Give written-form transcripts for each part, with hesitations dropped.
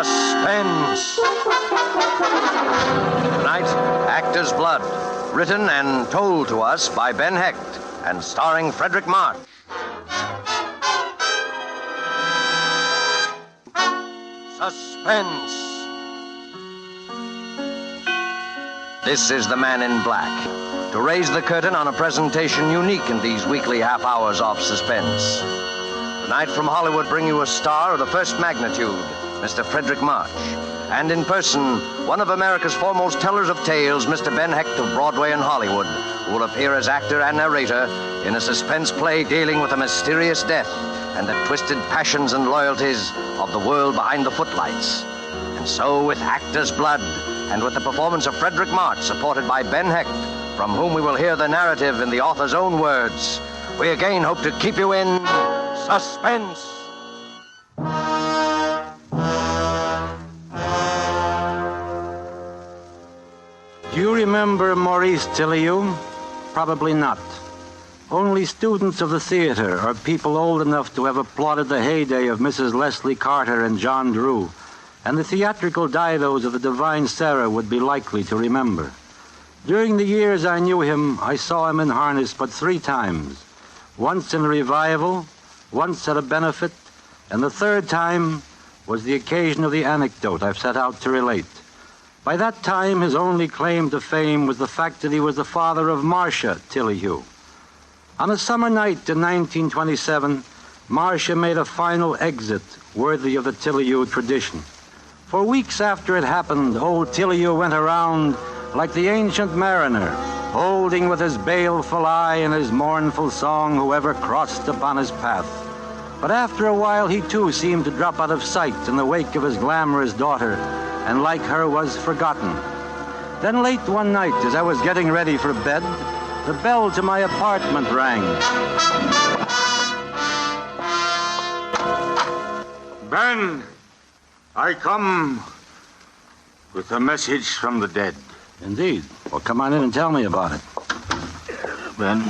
Suspense. Tonight, Actor's Blood, written and told to us by Ben Hecht, and starring Fredric March. Suspense. This is the Man in Black, to raise the curtain on a presentation unique in these weekly half hours of suspense. Tonight from Hollywood bring you a star of the first magnitude, Mr. Fredric March, and in person, one of America's foremost tellers of tales, Mr. Ben Hecht of Broadway and Hollywood, who will appear as actor and narrator in a suspense play dealing with a mysterious death and the twisted passions and loyalties of the world behind the footlights. And so, with Actor's Blood, and with the performance of Fredric March, supported by Ben Hecht, from whom we will hear the narrative in the author's own words, we again hope to keep you in suspense. Do you remember Maurice Tilliou? Probably not. Only students of the theater or people old enough to have applauded the heyday of Mrs. Leslie Carter and John Drew and the theatrical didos of the Divine Sarah would be likely to remember. During the years I knew him, I saw him in harness but 3 times. Once in a revival, once at a benefit, and the 3rd time was the occasion of the anecdote I've set out to relate. By that time, his only claim to fame was the fact that he was the father of Marcia Tilliou. On a summer night in 1927, Marcia made a final exit worthy of the Tilliou tradition. For weeks after it happened, old Tilliou went around like the ancient mariner, holding with his baleful eye and his mournful song whoever crossed upon his path. But after a while, he too seemed to drop out of sight in the wake of his glamorous daughter, and like her was forgotten. Then late one night, as I was getting ready for bed, the bell to my apartment rang. Ben, I come with a message from the dead. Indeed. Well, come on in and tell me about it. Ben,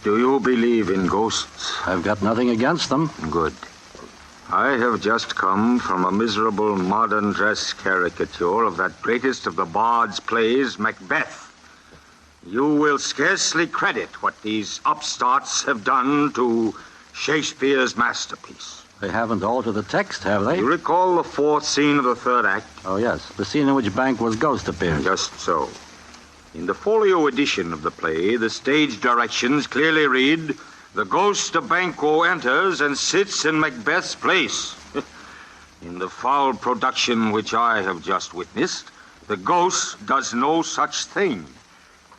do you believe in ghosts? I've got nothing against them. Good. I have just come from a miserable modern dress caricature of that greatest of the bard's plays, Macbeth. You will scarcely credit what these upstarts have done to Shakespeare's masterpiece. They haven't altered the text, have they? You recall the 4th scene of the 3rd act? Oh, yes. The scene in which Banquo's ghost appears. Just so. In the folio edition of the play, the stage directions clearly read, "The ghost of Banquo enters and sits in Macbeth's place." In the foul production which I have just witnessed, the ghost does no such thing.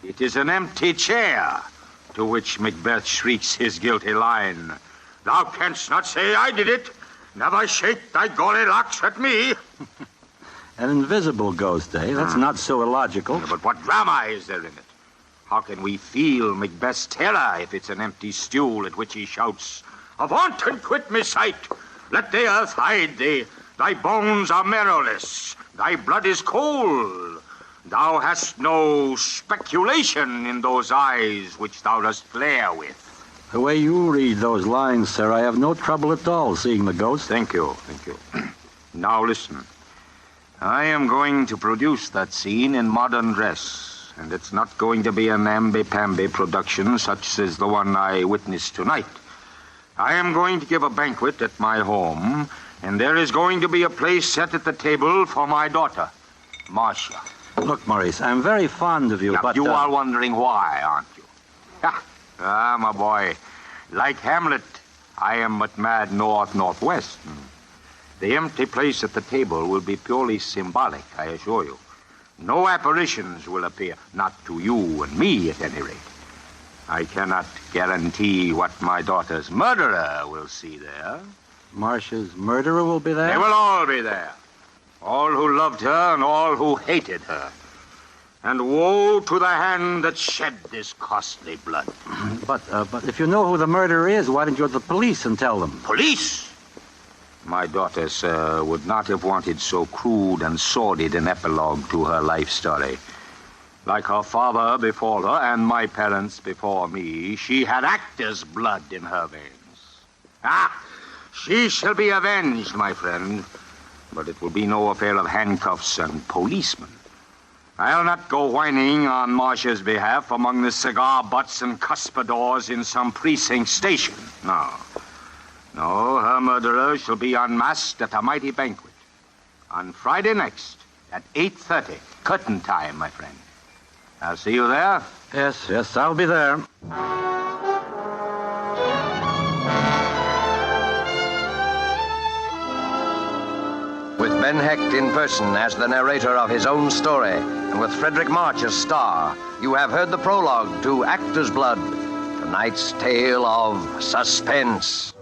It is an empty chair, to which Macbeth shrieks his guilty line, "Thou canst not say I did it. Never shake thy gaudy locks at me." An invisible ghost, eh? That's not so illogical. But what drama is there in it? How can we feel Macbeth's terror if it's an empty stool at which he shouts, "Avaunt and quit me sight! Let the earth hide thee! Thy bones are marrowless! Thy blood is cold! Thou hast no speculation in those eyes which thou dost flare with." The way you read those lines, sir, I have no trouble at all seeing the ghost. Thank you. Now listen. I am going to produce that scene in modern dress, and it's not going to be a namby-pamby production such as the one I witnessed tonight. I am going to give a banquet at my home, and there is going to be a place set at the table for my daughter, Marcia. Look, Maurice, I'm very fond of you, Now, but... you are wondering why, aren't you? Ah, my boy, like Hamlet, I am but mad northwest. The empty place at the table will be purely symbolic, I assure you. No apparitions will appear, not to you and me at any rate. I cannot guarantee what my daughter's murderer will see there. Marcia's murderer will be there? They will all be there. All who loved her and all who hated her. And woe to the hand that shed this costly blood. But if you know who the murderer is, why don't you go to the police and tell them? Police? My daughter, sir, would not have wanted so crude and sordid an epilogue to her life story. Like her father before her and my parents before me, she had actor's blood in her veins. She shall be avenged, my friend. But it will be no affair of handcuffs and policemen. I'll not go whining on Marcia's behalf among the cigar butts and cuspidors in some precinct station. No. No, her murderer shall be unmasked at a mighty banquet. On Friday next, at 8:30. Curtain time, my friend. I'll see you there. Yes, I'll be there. With Ben Hecht in person as the narrator of his own story, and with Fredric March as star, you have heard the prologue to Actor's Blood, tonight's tale of suspense.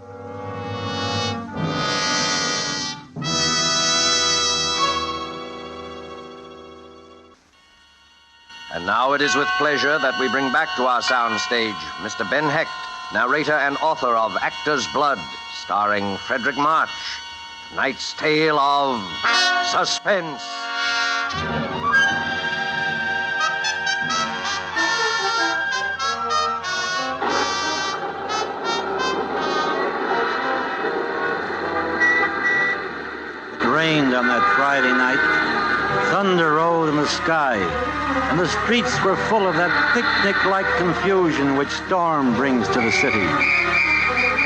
And now it is with pleasure that we bring back to our soundstage Mr. Ben Hecht, narrator and author of Actor's Blood, starring Fredric March. Tonight's tale of suspense. It rained on that Friday night. Thunder rolled in the sky, and the streets were full of that picnic-like confusion which storm brings to the city.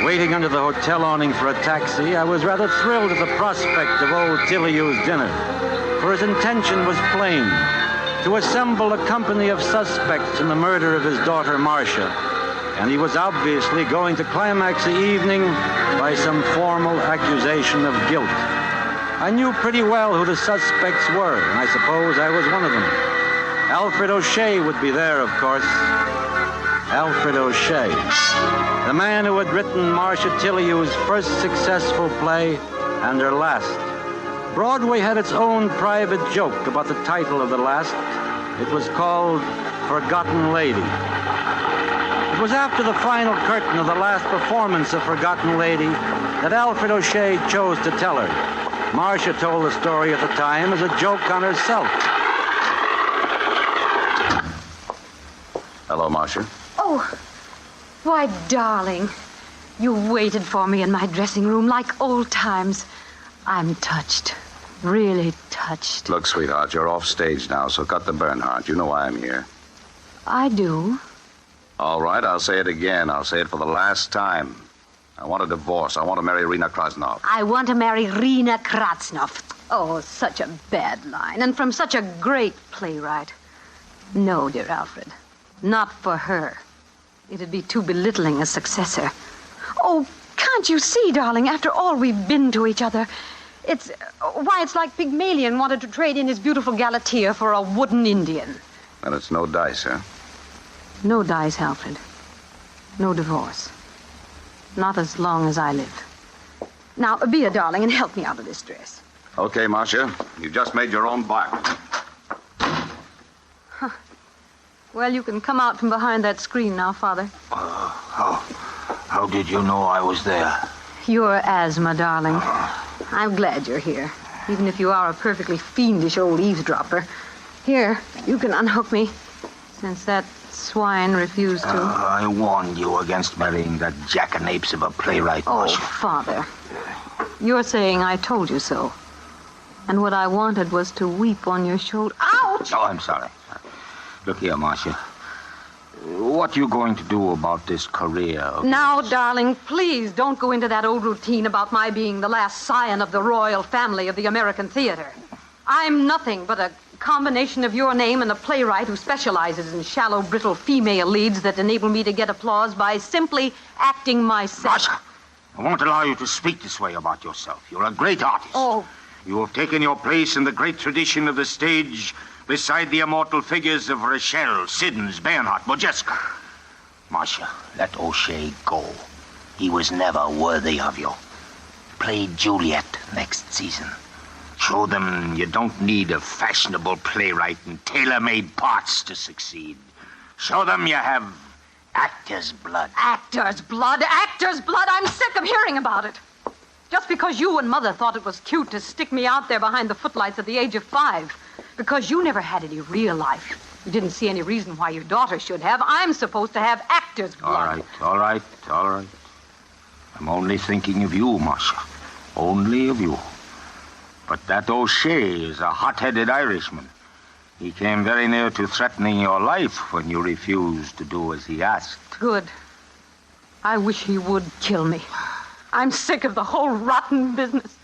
Waiting under the hotel awning for a taxi, I was rather thrilled at the prospect of old Tiliou's dinner, for his intention was plain, to assemble a company of suspects in the murder of his daughter Marcia, and he was obviously going to climax the evening by some formal accusation of guilt. I knew pretty well who the suspects were, and I suppose I was one of them. Alfred O'Shea would be there, of course. Alfred O'Shea, the man who had written Marcia Tiliou's first successful play and her last. Broadway had its own private joke about the title of the last. It was called Forgotten Lady. It was after the final curtain of the last performance of Forgotten Lady that Alfred O'Shea chose to tell her. Marcia told the story at the time as a joke on herself. Hello, Marcia. Oh, why, darling, you waited for me in my dressing room like old times. I'm touched, really touched. Look, sweetheart, you're off stage now, so cut the Bernhardt. You know why I'm here. I do. All right, I'll say it again. I'll say it for the last time. I want a divorce. I want to marry Rena Krasnov. I want to marry Rena Krasnov. Oh, such a bad line, and from such a great playwright. No, dear Alfred, not for her. It'd be too belittling a successor. Oh, can't you see, darling, after all we've been to each other, it's like Pygmalion wanted to trade in his beautiful Galatea for a wooden Indian. And it's no dice, huh? No dice, Alfred. No divorce. Not as long as I live. Now, be a darling and help me out of this dress. Okay, Marcia. You just made your own bark. Huh. Well, you can come out from behind that screen now, Father. How did you know I was there? Your asthma, darling. I'm glad you're here, even if you are a perfectly fiendish old eavesdropper. Here, you can unhook me, since that swine refused to. I warned you against marrying that jackanapes of a playwright, Oh, Marcia. Father, you're saying I told you so. And what I wanted was to weep on your shoulder. Ouch! Oh, I'm sorry. Look here, Marcia. What are you going to do about this career of Now, yours? darling, please don't go into that old routine about my being the last scion of the royal family of the American theater. I'm nothing but a combination of your name and a playwright who specializes in shallow, brittle female leads that enable me to get applause by simply acting myself. Marcia, I won't allow you to speak this way about yourself. You're a great artist. Oh. You have taken your place in the great tradition of the stage beside the immortal figures of Rochelle, Siddons, Bernhardt, Modjeska. Marcia, let O'Shea go. He was never worthy of you. Play Juliet next season. Show them you don't need a fashionable playwright and tailor-made parts to succeed. Show them you have actor's blood. Actor's blood, actor's blood. I'm sick of hearing about it. Just because you and Mother thought it was cute to stick me out there behind the footlights at the age of 5. Because you never had any real life. You didn't see any reason why your daughter should have. I'm supposed to have actor's blood. All right. I'm only thinking of you, Marcia. Only of you. But that O'Shea is a hot-headed Irishman. He came very near to threatening your life when you refused to do as he asked. Good. I wish he would kill me. I'm sick of the whole rotten business.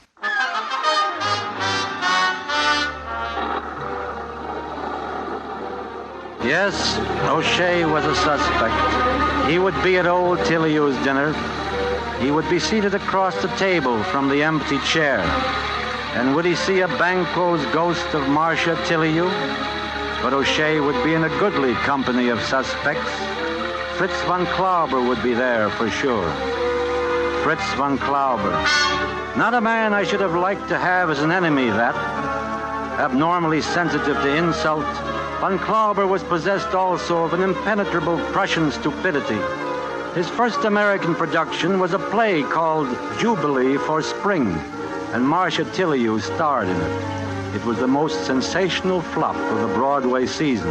Yes, O'Shea was a suspect. He would be at old Tilleyou's dinner. He would be seated across the table from the empty chair. And would he see a Banquo's ghost of Marcia Tilleyou? But O'Shea would be in a goodly company of suspects. Fritz von Klauber would be there for sure. Fritz von Klauber. Not a man I should have liked to have as an enemy, that. Abnormally sensitive to insult, von Klauber was possessed also of an impenetrable Prussian stupidity. His first American production was a play called Jubilee for Spring, and Marcia Tilleyou starred in it. It was the most sensational flop of the Broadway season.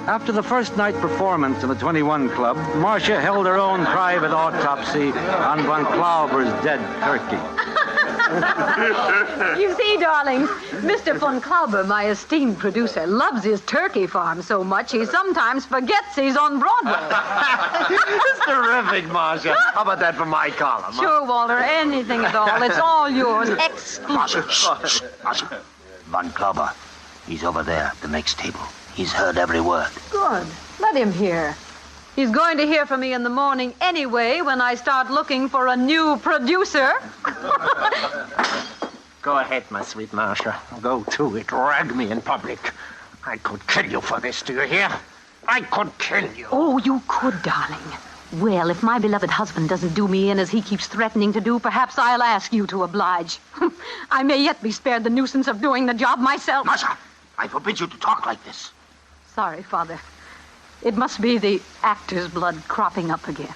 After the first night performance in the 21 Club, Marcia held her own private autopsy on von Klauber's dead turkey. You see, darlings, Mr. von Klauber, my esteemed producer, loves his turkey farm so much he sometimes forgets he's on Broadway. It's terrific, Marcia. How about that for my column? Sure, Walter, anything at all. It's all yours, exclusive. Marcia. Von Klauber. He's over there at the next table. He's heard every word. Good. Let him hear. He's going to hear from me in the morning anyway when I start looking for a new producer. Go ahead, my sweet Marcia. Go to it. Rag me in public. I could kill you for this, do you hear? I could kill you. Oh, you could, darling. Well, if my beloved husband doesn't do me in as he keeps threatening to do, perhaps I'll ask you to oblige. I may yet be spared the nuisance of doing the job myself. Marcia, I forbid you to talk like this. Sorry, Father. It must be the actor's blood cropping up again.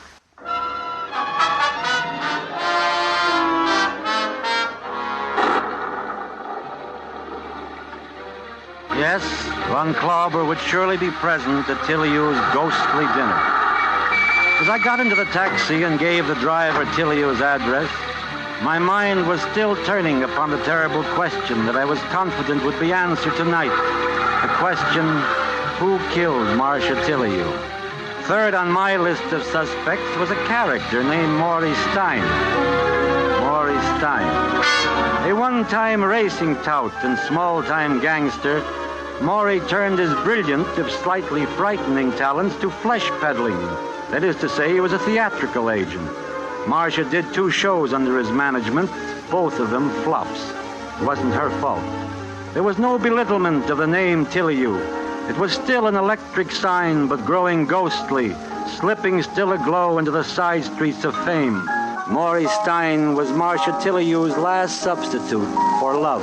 Yes, von Klauber would surely be present at Tilleyou's ghostly dinner. As I got into the taxi and gave the driver Tilleyou's address, my mind was still turning upon the terrible question that I was confident would be answered tonight. The question, who killed Marcia Tilleyou? Third on my list of suspects was a character named Maury Stein. Maury Stein. A one-time racing tout and small-time gangster, Maury turned his brilliant, if slightly frightening talents to flesh peddling. That is to say, he was a theatrical agent. Marcia did 2 shows under his management, both of them flops. It wasn't her fault. There was no belittlement of the name Tilleyou. It was still an electric sign, but growing ghostly, slipping still aglow into the side streets of fame. Maury Stein was Marcia Tilleyou's last substitute for love.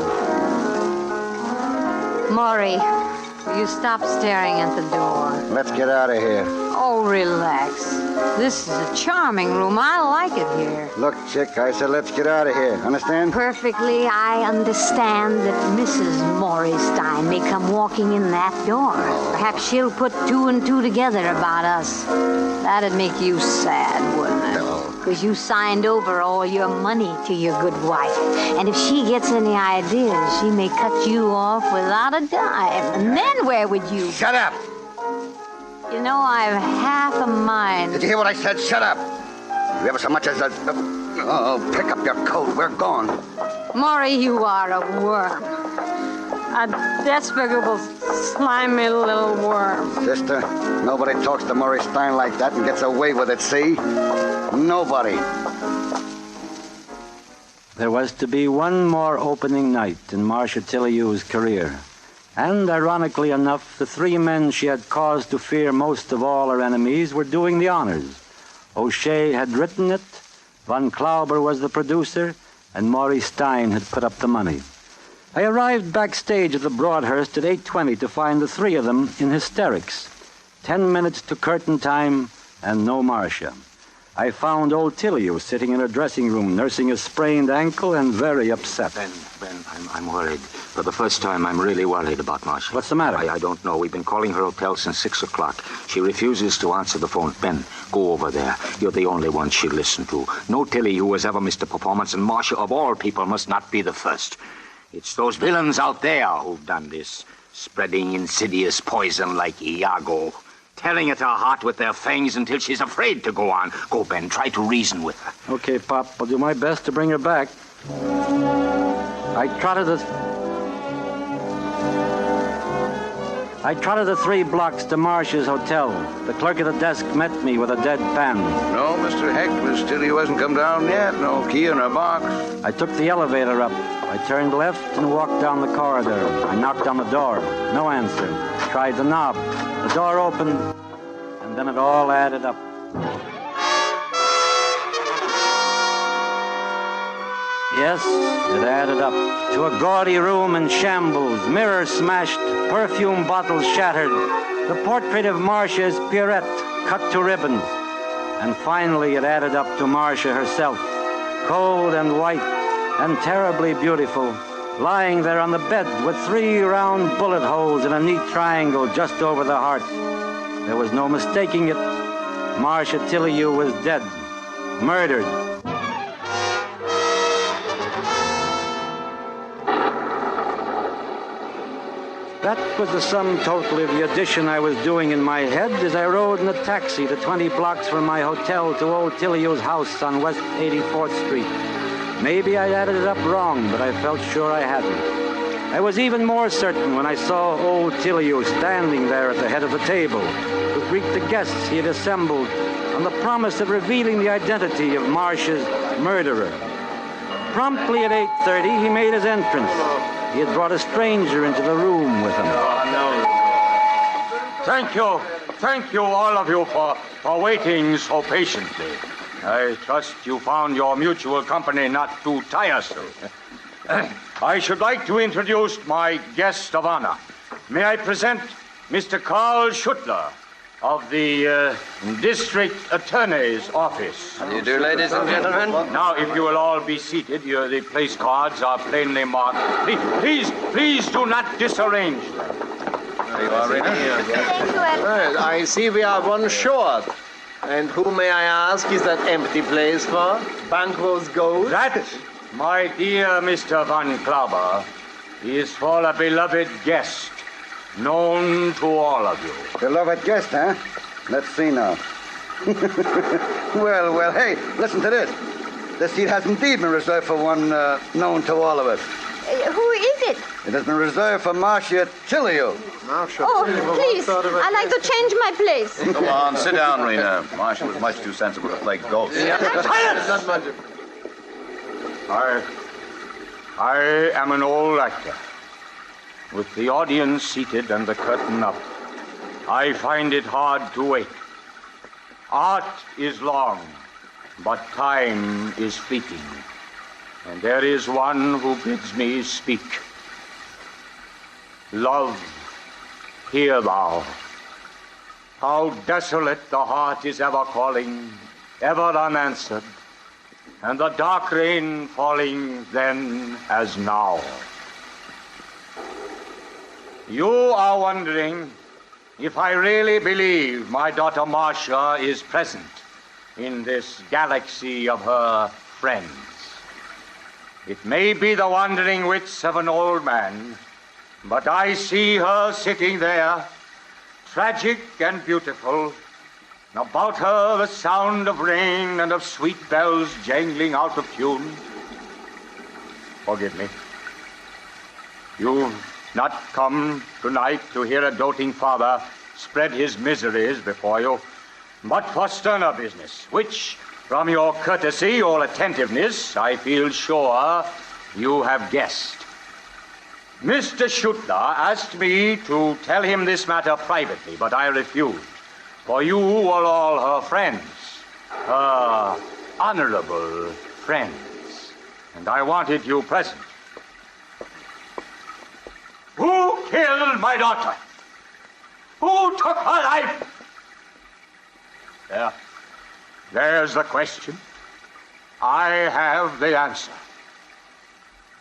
Maury, will you stop staring at the door? Let's get out of here. Oh, relax. This is a charming room. I like it here. Look, chick, I said let's get out of here. Understand? Perfectly, I understand that Mrs. Maury Stein may come walking in that door. Perhaps she'll put 2 and 2 together about us. That'd make you sad, wouldn't it? Because you signed over all your money to your good wife. And if she gets any ideas, she may cut you off without a dime. And then where would you... Shut up! You know, I've half a mind... Did you hear what I said? Shut up! You ever so much as a... Oh, pick up your coat. We're gone. Maury, you are a worm. A despicable, slimy little worm. Sister, nobody talks to Maury Stein like that and gets away with it, see? Nobody. There was to be one more opening night in Marcia Tilleyou's career. And, ironically enough, the 3 men she had cause to fear most of all her enemies were doing the honors. O'Shea had written it, von Klauber was the producer, and Maury Stein had put up the money. I arrived backstage at the Broadhurst at 8:20 to find the 3 of them in hysterics. 10 minutes to curtain time and no Marcia. I found old Tilliou sitting in her dressing room, nursing a sprained ankle and very upset. Ben, I'm worried. For the first time, I'm really worried about Marcia. What's the matter? I don't know. We've been calling her hotel since 6 o'clock. She refuses to answer the phone. Ben, go over there. You're the only one she'll listen to. No Tilliou has ever missed a performance, and Marcia, of all people, must not be the first. It's those villains out there who've done this, spreading insidious poison like Iago, tearing at her heart with their fangs until she's afraid to go on. Go, Ben, try to reason with her. Okay, Pop, I'll do my best to bring her back. I trotted the 3 blocks to Marcia's hotel. The clerk at the desk met me with a dead pen. No, Mr. Hecht, Miss Tilliou hasn't come down yet. No key in her box. I took the elevator up. I turned left and walked down the corridor. I knocked on the door. No answer. Tried the knob. The door opened, and then it all added up. Yes, it added up to a gaudy room in shambles, mirrors smashed, perfume bottles shattered, the portrait of Marcia as Pierrette cut to ribbons. And finally it added up to Marcia herself, cold and white and terribly beautiful, lying there on the bed with 3 round bullet holes in a neat triangle just over the heart. There was no mistaking it. Marcia Tilliou was dead, murdered. That was the sum total of the addition I was doing in my head as I rode in a taxi the 20 blocks from my hotel to old Tilliou's house on West 84th Street. Maybe I added it up wrong, but I felt sure I hadn't. I was even more certain when I saw old Tilliou standing there at the head of the table to greet the guests he had assembled on the promise of revealing the identity of Marcia's murderer. Promptly at 8:30, he made his entrance. He had brought a stranger into the room with him. Thank you, all of you, for waiting so patiently. I trust you found your mutual company not too tiresome. I should like to introduce my guest of honor. May I present Mr. Carl Schuttler of the District Attorney's Office. How do you do, ladies and gentlemen? Now, if you will all be seated, the place cards are plainly marked. Please do not disarrange them. There you are, Rena. Thank you, Ed. Well, I see we are one short. And who, may I ask, is that empty place for? Banquo's gold? That, my dear Mr. Van Klauber, is for a beloved guest, known to all of you. Beloved guest, huh? Let's see now. Well, hey, listen to this. This seat has indeed been reserved for one known to all of us. Who is it? It has been reserved for Marcia Tilliou. Oh, please, I'd like to change my place. Come on, sit down, Rena. Marcia was much too sensible to play ghost. Not much. I am an old actor. With the audience seated and the curtain up, I find it hard to wait. Art is long, but time is fleeting. And there is one who bids me speak. Love, hear thou. How desolate the heart is ever calling, ever unanswered, and the dark rain falling then as now. You are wondering if I really believe my daughter Marcia is present in this galaxy of her friends. It may be the wandering wits of an old man, but I see her sitting there, tragic and beautiful, and about her the sound of rain and of sweet bells jangling out of tune. Forgive me. You've not come tonight to hear a doting father spread his miseries before you, but for sterner business, which, from your courtesy, your attentiveness, I feel sure you have guessed. Mr. Schuttler asked me to tell him this matter privately, but I refused. For you were all her friends, her honorable friends, and I wanted you present. Who killed my daughter? Who took her life? There's the question. I have the answer.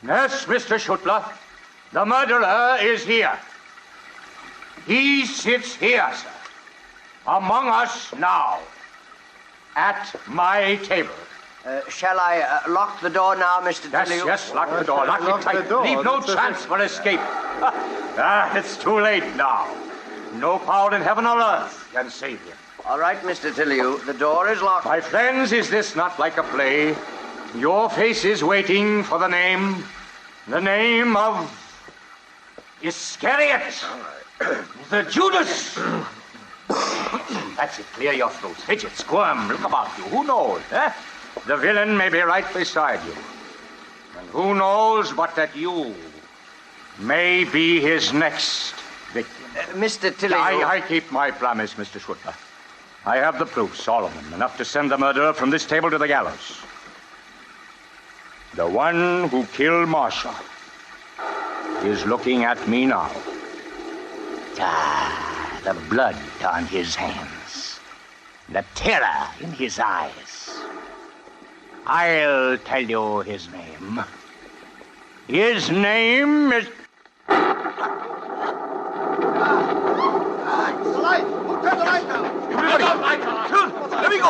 Yes, Mr. Schuttler, the murderer is here. He sits here, sir, among us now, at my table. Shall I lock the door now, Mr. Tilly? Yes, lock the door. Lock it tight. Leave no chance for escape. It's too late now. No power in heaven or earth can save him. All right, Mr. Tilly, the door is locked. My friends, is this not like a play? Your face is waiting for the name of Iscariot, the Judas. That's it. Clear your throats. Fidget, squirm, look about you. Who knows, eh? The villain may be right beside you. And who knows but that you may be his next victim. Mr. Tilly. I keep my promise, Mr. Schuttler. I have the proofs, all of them, enough to send the murderer from this table to the gallows. The one who killed Marcia is looking at me now. The blood on his hands, the terror in his eyes. I'll tell you his name. His name is... Turn the light down! Everybody! Let me go!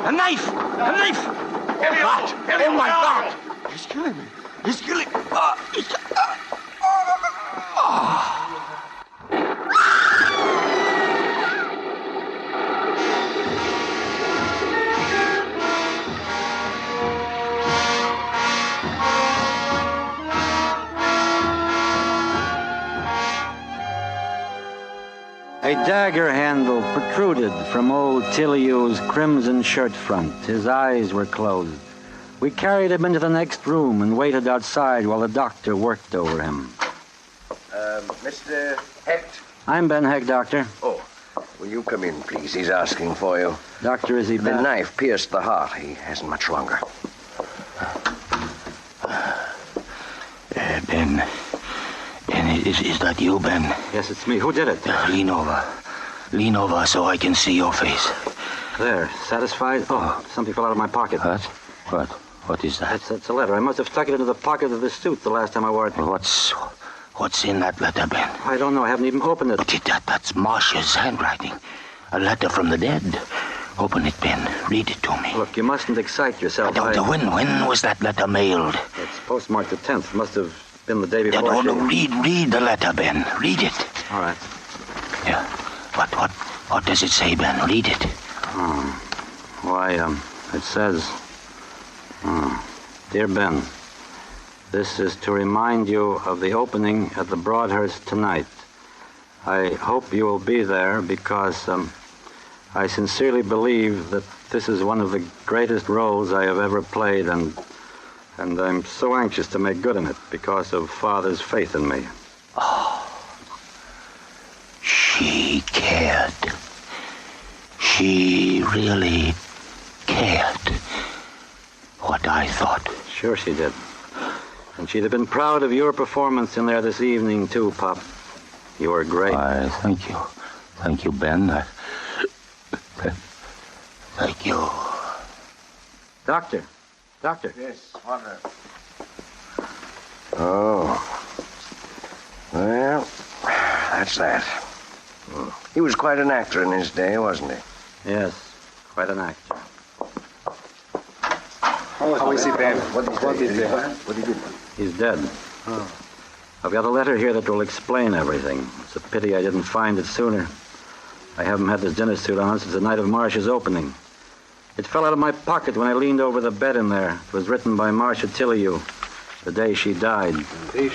A knife! A knife! Oh, my God! He's killing me. He's killing me. A dagger handle protruded from old Tilliou's crimson shirt front. His eyes were closed. We carried him into the next room and waited outside while the doctor worked over him. Mr. Hecht. I'm Ben Hecht, Doctor. Oh, will you come in, please? He's asking for you. Doctor, is he The back? knife pierced the heart. He hasn't much longer. Ben, is that you, Ben? Yes, it's me. Who did it? Lean over. Lean over so I can see your face. There. Satisfied? Oh, something fell out of my pocket. What? What is that? That's a letter. I must have stuck it into the pocket of the suit the last time I wore it. What's in that letter, Ben? I don't know. I haven't even opened it. But that's Marcia's handwriting. A letter from the dead. Open it, Ben. Read it to me. Look, you mustn't excite yourself. When was that letter mailed? It's postmarked the 10th. Must have been the day before. Read the letter, Ben. Read it. All right. Yeah. What does it say, Ben? Read it. Why, it says, Dear Ben, this is to remind you of the opening at the Broadhurst tonight. I hope you will be there because I sincerely believe that this is one of the greatest roles I have ever played, and I'm so anxious to make good in it because of Father's faith in me. She cared. She really cared what I thought. Sure she did. And she'd have been proud of your performance in there this evening, too, Pop. You were great. Thank you. Thank you, Ben. Thank you. Doctor. Yes, Honor. Oh. Well, that's that. He was quite an actor in his day, wasn't he? Yes, quite an actor. How is he, Ben? What did he do? He's dead. I've got a letter here that will explain everything. It's a pity I didn't find it sooner. I haven't had this dinner suit on since the night of Marcia's opening. It fell out of my pocket when I leaned over the bed in there. It was written by Marcia Tilliou, the day she died. It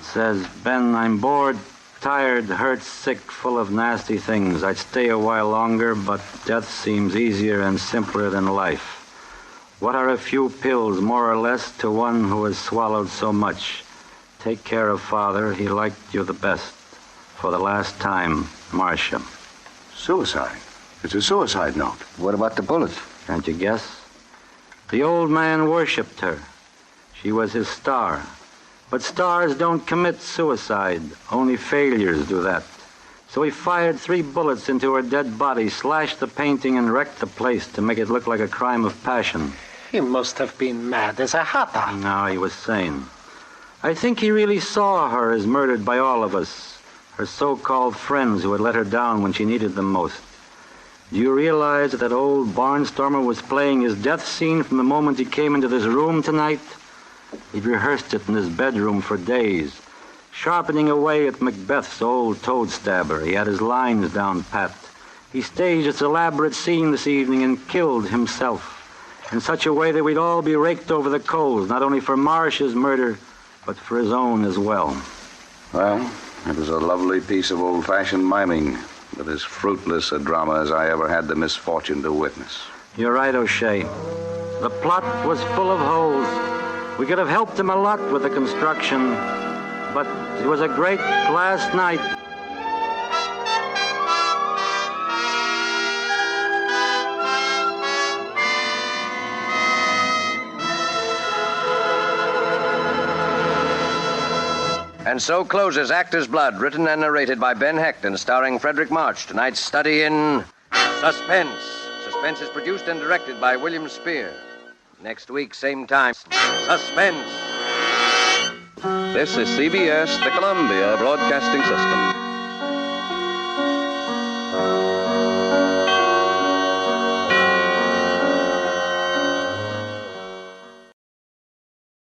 says, Ben, I'm bored, tired, hurt, sick, full of nasty things. I'd stay a while longer, but death seems easier and simpler than life. What are a few pills, more or less, to one who has swallowed so much? Take care of Father. He liked you the best. For the last time, Marcia. Suicide. It's a suicide note. What about the bullet? Can't you guess? The old man worshipped her. She was his star. But stars don't commit suicide. Only failures do that. So he fired 3 bullets into her dead body, slashed the painting, and wrecked the place to make it look like a crime of passion. He must have been mad as a hatter. No, he was sane. I think he really saw her as murdered by all of us, her so-called friends who had let her down when she needed them most. Do you realize that old barnstormer was playing his death scene from the moment he came into this room tonight? He'd rehearsed it in his bedroom for days, sharpening away at Macbeth's old toad stabber. He had his lines down pat. He staged this elaborate scene this evening and killed himself in such a way that we'd all be raked over the coals, not only for Marsh's murder, but for his own as well. Well, it was a lovely piece of old-fashioned miming, but as fruitless a drama as I ever had the misfortune to witness. You're right, O'Shea. The plot was full of holes. We could have helped him a lot with the construction, but it was a great last night. And so closes Actor's Blood, written and narrated by Ben Hecht and starring Fredric March. Tonight's study in Suspense. Suspense is produced and directed by William Spear. Next week, same time, Suspense. This is CBS, the Columbia Broadcasting System.